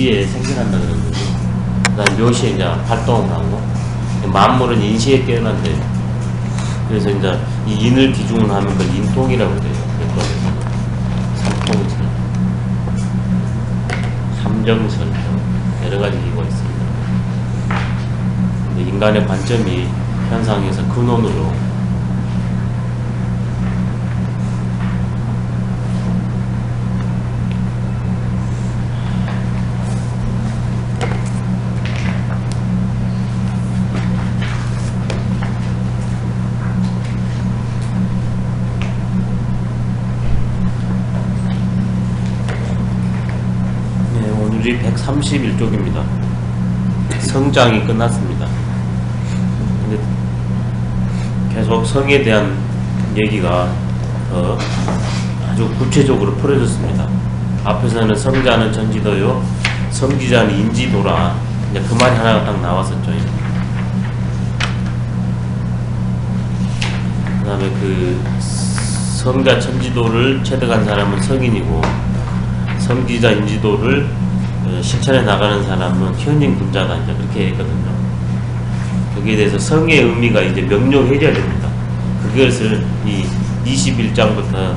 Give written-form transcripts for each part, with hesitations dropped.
인지에 생겨난다 그런 거죠. 그다음 묘시에 이제 활동을 하고, 만물은 인시에 깨어난대요. 그래서 이제 이 인을 기준으로 하면 그걸 인통이라고 그래요. 삼통설, 삼정설, 여러 가지 이유가 있습니다. 근데 인간의 관점이 현상에서 근원으로 오늘이 131쪽입니다. 성장이 끝났습니다. 근데 계속 성에 대한 얘기가 아주 구체적으로 풀어졌습니다. 앞에서는 성자는 전지도요, 성지자는 인지도라, 이제 그 말이 하나가 딱 나왔었죠. 그 다음에 그 성자 천지도를 체득한 사람은 성인이고, 성지자 인지도를 실천해 나가는 사람은 현인 군자다, 이제 그렇게 했거든요. 거기에 대해서 성의 의미가 이제 명료해져야 됩니다. 그것을 이 21장부터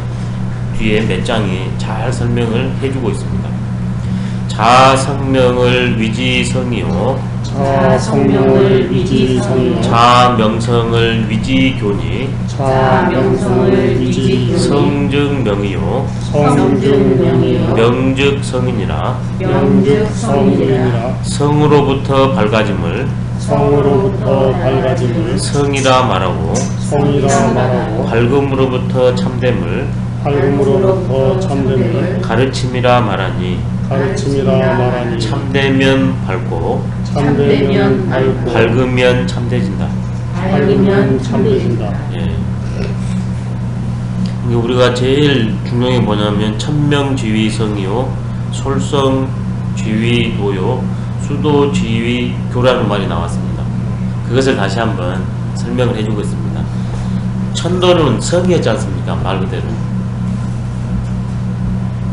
뒤에 몇 장이 잘 설명을 해주고 있습니다. 자성명을 위지성이요, 자성명을 위지성이요, 자명성을 위지교니, 자명성을 위지교니, 성즉명이요, 성즉명이요, 명즉성이니라. 명즉성이니라. 성으로부터 밝아짐을 성으로부터 밝아짐을 성이라 말하고, 성이라 말하고, 밝음으로부터 참됨을 밝음으로부터 참됨을 가르침이라 말하니, 가르침이라 말하니, 참되면 밝고 참되면 밝고, 밝으면 참되진다. 밝으면 참되진다. 예. 이게 우리가 제일 중요한 게 뭐냐면 천명지위성이요, 솔성지위도요, 수도지위교라는 말이 나왔습니다. 그것을 다시 한번 설명을 해주고 있습니다. 천도는 성이었지 않습니까? 말 그대로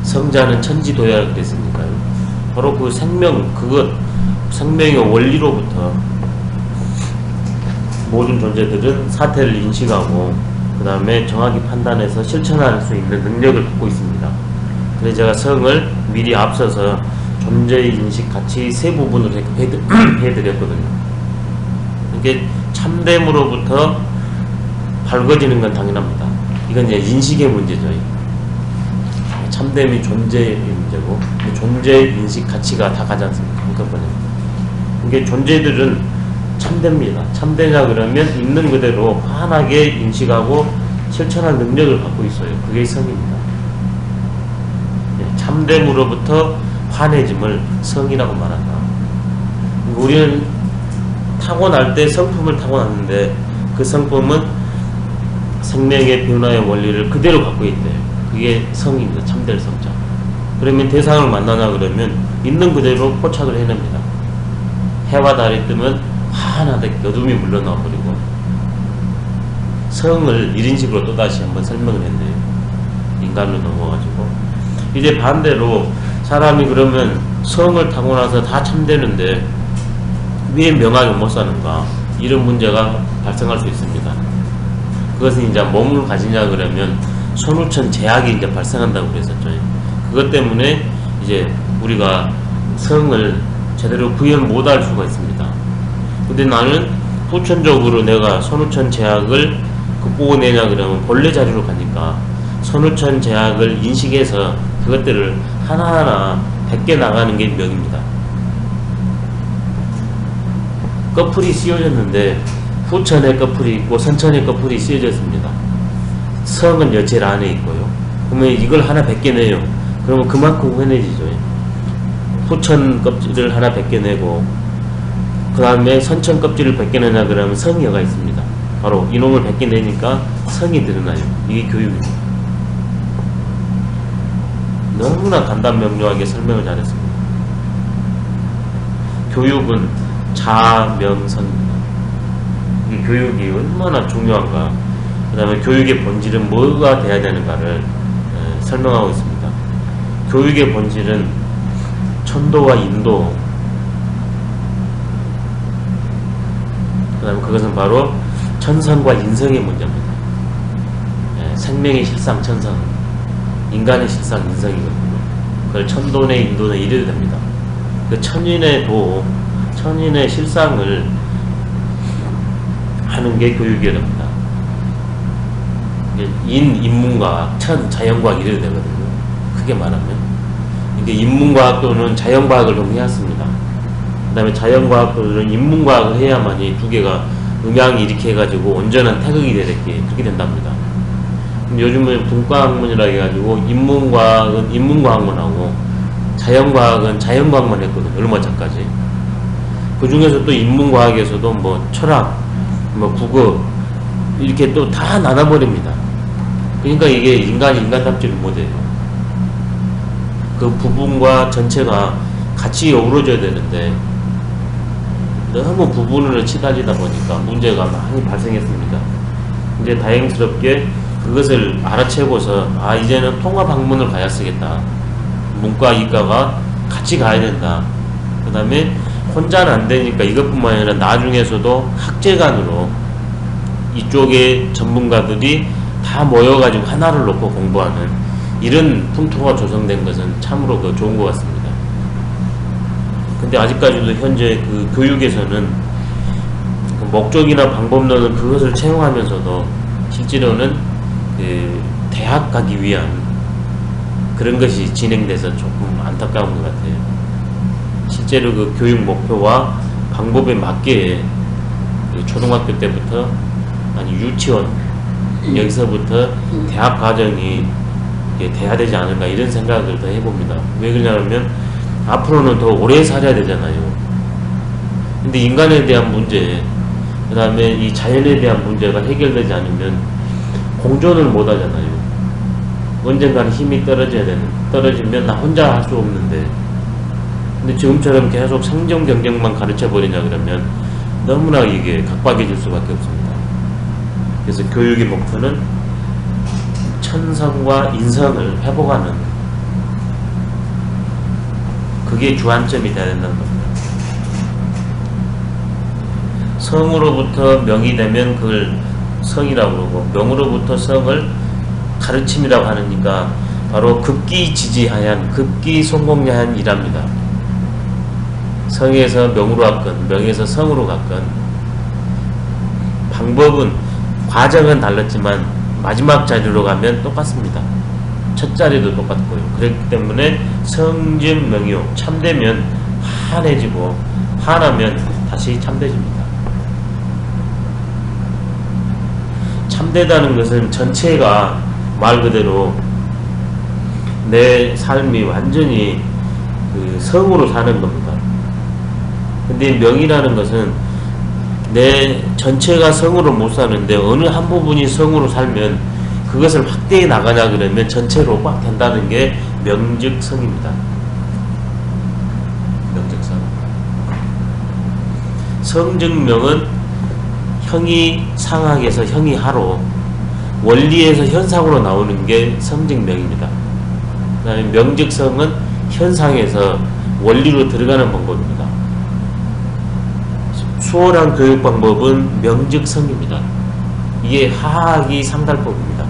성자는 천지도야 그랬으니까요. 바로 그 생명, 생명의 원리로부터 모든 존재들은 사태를 인식하고 그 다음에 정확히 판단해서 실천할 수 있는 능력을 갖고 있습니다. 그래서 제가 성을 미리 앞서서 존재의 인식, 가치 세 부분으로 해드렸거든요. 이게 참됨으로부터 밝아지는 건 당연합니다. 이건 이제 인식의 문제죠. 참됨이 존재의 문제고, 존재의 인식, 가치가 다 가지 않습니까? 한꺼번에. 이게 존재들은 참됩니다. 참되냐 그러면 있는 그대로 환하게 인식하고 실천할 능력을 갖고 있어요. 그게 성입니다. 참됨으로부터 환해짐을 성이라고 말한다. 우리는 타고날 때 성품을 타고났는데 그 성품은 생명의 변화의 원리를 그대로 갖고 있대요. 그게 성입니다. 참될 성자. 그러면 대상을 만나냐 그러면 있는 그대로 포착을 해냅니다. 해와 달이 뜨면 환하게 어둠이 물러나와 버리고, 성을 1인식으로 또다시 한번 설명을 했네요. 인간으로 넘어가지고. 이제 반대로 사람이 그러면 성을 타고 나서 다 참되는데 왜 명하게 못 사는가, 이런 문제가 발생할 수 있습니다. 그것은 이제 몸을 가지냐 그러면 손우천 제약이 이제 발생한다고 그랬었죠. 그것 때문에 이제 우리가 성을 제대로 구현 못할 수가 있습니다. 근데 나는 후천적으로 내가 손우천 제약을 극복해내냐 그러면 본래 자리로 가니까 손우천 제약을 인식해서 그것들을 하나하나 벗겨 나가는 게 명입니다. 꺼풀이 씌워졌는데 후천의 꺼풀이 있고 선천의 꺼풀이 씌워졌습니다. 성은 여칠 안에 있고요. 그러면 이걸 하나 벗겨내요. 그러면 그만큼 후해내지죠. 후천 껍질을 하나 벗겨내고 그 다음에 선천 껍질을 벗겨내냐 그러면 성여가 있습니다. 바로 이놈을 벗겨내니까 성이 드러나요. 이게 교육입니다. 너무나 간단명료하게 설명을 잘했습니다. 교육은 자명선입니다. 이 교육이 얼마나 중요한가, 그 다음에 교육의 본질은 뭐가 돼야 되는가를 설명하고 있습니다. 교육의 본질은 천도와 인도, 그 다음에 그것은 바로 천성과 인성의 문제입니다. 예, 생명의 실상 천성, 인간의 실상 인성이거든요. 그걸 천도네 인도네 이래야 됩니다. 그 천인의 도, 천인의 실상을 하는 게 교육이어야 됩니다. 인문과학, 천, 자연과학 이래야 되거든요. 크게 말하면. 이게 인문과학 또는 자연과학을 좀 해왔습니다. 그 다음에 자연과학 또는 인문과학을 해야만이 두 개가 음양이 이렇게 해가지고 온전한 태극이 되게 그렇게 된답니다. 요즘은 분과학문이라 해가지고 인문과학은 인문과학문하고 자연과학은 자연과학만 했거든요. 얼마 전까지. 그 중에서 또 인문과학에서도 뭐 철학, 뭐 국어 이렇게 또 다 나눠버립니다. 그러니까 이게 인간이 인간답지를 못해요. 그 부분과 전체가 같이 어우러져야 되는데 너무 부분으로 치달리다 보니까 문제가 많이 발생했습니다. 이제 다행스럽게 그것을 알아채고서 이제는 통합학문을 가야 쓰겠다. 문과 이과가 같이 가야 된다. 그 다음에 혼자는 안 되니까 이것뿐만 아니라 나중에서도 학제간으로 이쪽의 전문가들이 다 모여가지고 하나를 놓고 공부하는 이런 풍토가 조성된 것은 참으로 좋은 것 같습니다. 근데 아직까지도 현재 그 교육에서는 그 목적이나 방법론은 그것을 채용하면서도 실제로는 그 대학 가기 위한 그런 것이 진행돼서 조금 안타까운 것 같아요. 실제로 그 교육 목표와 방법에 맞게 초등학교 때부터 아니 유치원 여기서부터 대학 과정이 돼야 되지 않을까 이런 생각을 더 해봅니다. 왜 그러냐면 앞으로는 더 오래 살아야 되잖아요. 근데 인간에 대한 문제, 그 다음에 이 자연에 대한 문제가 해결되지 않으면 공존을 못 하잖아요. 언젠가는 힘이 떨어지면 나 혼자 할 수 없는데, 근데 지금처럼 계속 생존 경쟁만 가르쳐 버리냐 그러면 너무나 이게 각박해질 수밖에 없습니다. 그래서 교육의 목표는 천성과 인성을 회복하는, 그게 주안점이 되어야 된다는 겁니다. 성으로부터 명이 되면 그걸 성이라고 그러고, 명으로부터 성을 가르침이라고 하니까 바로 급기지지하얀, 급기성공야한 이랍니다. 성에서 명으로 갔건 명에서 성으로 갔건 방법은, 과정은 달랐지만 마지막 자리로 가면 똑같습니다. 첫 자리도 똑같고요. 그렇기 때문에 성즉 명이요, 참되면 환해지고 환하면 다시 참되집니다. 참되다는 것은 전체가 말 그대로 내 삶이 완전히 그 성으로 사는 겁니다. 근데 명이라는 것은 내 전체가 성으로 못 사는데 어느 한 부분이 성으로 살면 그것을 확대해 나가냐 그러면 전체로 꽉 된다는 게 명즉성입니다. 명즉성. 성즉명은 형이 상학에서 형이 하로, 원리에서 현상으로 나오는 게 성즉명입니다. 그 다음에 명즉성은 현상에서 원리로 들어가는 방법입니다. 수월한 교육 방법은 명즉성입니다. 이게 하학이 상달법입니다.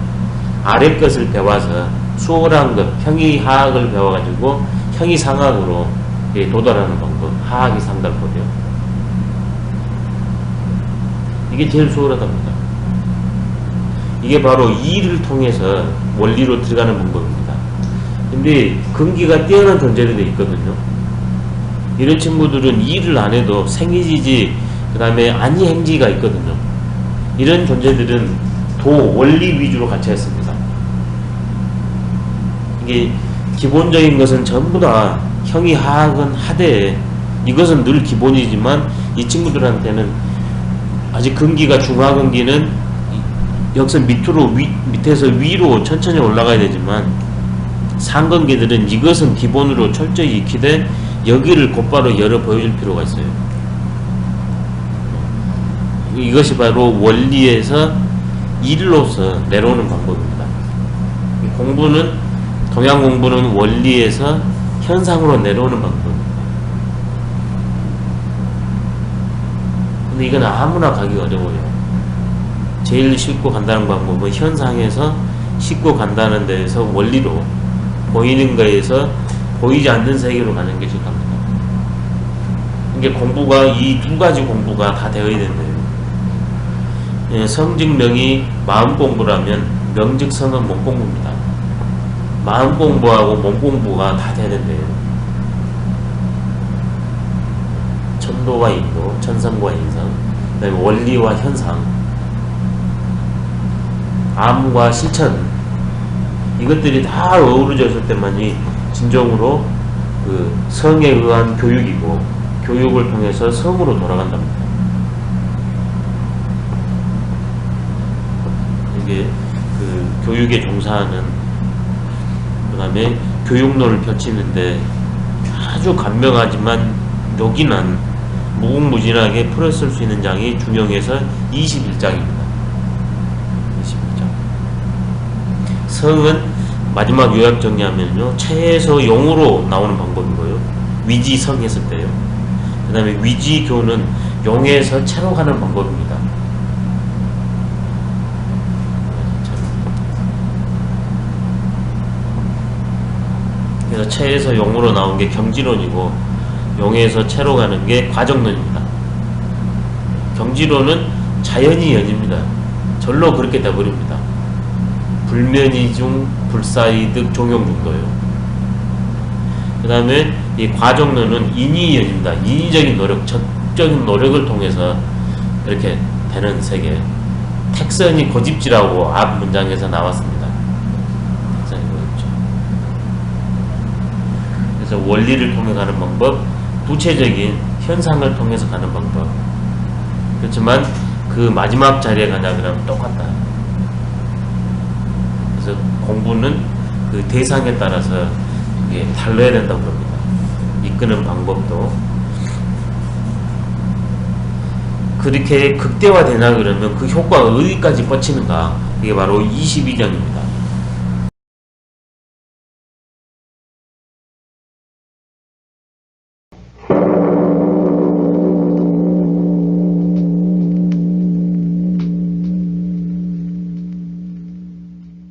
아래 것을 배워서 수월한 것, 형이 하학을 배워가지고 형이 상학으로 도달하는 방법, 하학이 상달법이요. 이게 제일 수월하답니다. 이게 바로 이를 통해서 원리로 들어가는 방법입니다. 근데 근기가 뛰어난 존재들이 있거든요. 이런 친구들은 일을 안 해도 생이지지, 그 다음에 안이행지가 있거든요. 이런 존재들은 도, 원리 위주로 같이 했습니다. 이게 기본적인 것은 전부 다 형이 하학은 하되, 이것은 늘 기본이지만 이 친구들한테는 아직 근기가 중하근기는 여기서 밑에서 위로 천천히 올라가야 되지만, 상근기들은 이것은 기본으로 철저히 익히되 여기를 곧바로 열어 보여줄 필요가 있어요. 이것이 바로 원리에서 일로서 내려오는 방법입니다. 공부는, 동양 공부는 원리에서 현상으로 내려오는 방법. 근데 이건 아무나 가기 어려워요. 제일 쉽고 간단한 방법은 현상에서 쉽고 간단한 데에서 원리로 보이는 거에서 보이지 않는 세계로 가는 게 제일 갑니다. 이게 공부가 이 두 가지 공부가 다 되어야 된대요. 예, 성즉명이 마음 공부라면 명즉성은 몸 공부입니다. 마음 공부하고 몸 공부가 다 돼야 된대요. 천도와 인도, 천성과 인성, 그다음에 원리와 현상, 암과 실천, 이것들이 다 어우러졌을 때만이 진정으로 그 성에 의한 교육이고 교육을 통해서 성으로 돌아간답니다. 이게 그 교육에 종사하는, 그 다음에 교육론을 펼치는데 아주 간명하지만 요긴한 무궁무진하게 풀었을 수 있는 장이 중용에서 21장입니다. 21장. 성은 마지막 요약 정리하면요, 체에서 용으로 나오는 방법이고요. 위지성 했을 때요. 그 다음에 위지교는 용에서 체로 가는 방법입니다. 그래서 체에서 용으로 나온 게 경지론이고 용에서 체로 가는 게 과정론입니다. 경지론은 자연이 연입니다. 절로 그렇게 돼버립니다. 불면이중 불사이득 종용 정도예요. 그 다음에 이 과정론은 인위연입니다. 인위적인 노력, 적적인 노력을 통해서 이렇게 되는 세계. 택선이 고집지라고 앞 문장에서 나왔습니다. 택선이 고집지. 그래서 원리를 통해 가는 방법, 구체적인 현상을 통해서 가는 방법. 그렇지만 그 마지막 자리에 가냐 그러면 똑같다. 그래서 공부는 그 대상에 따라서 이게 달라야 된다고 합니다. 이끄는 방법도. 그렇게 극대화되나 그러면 그 효과가 어디까지 뻗치는가, 이게 바로 22장입니다.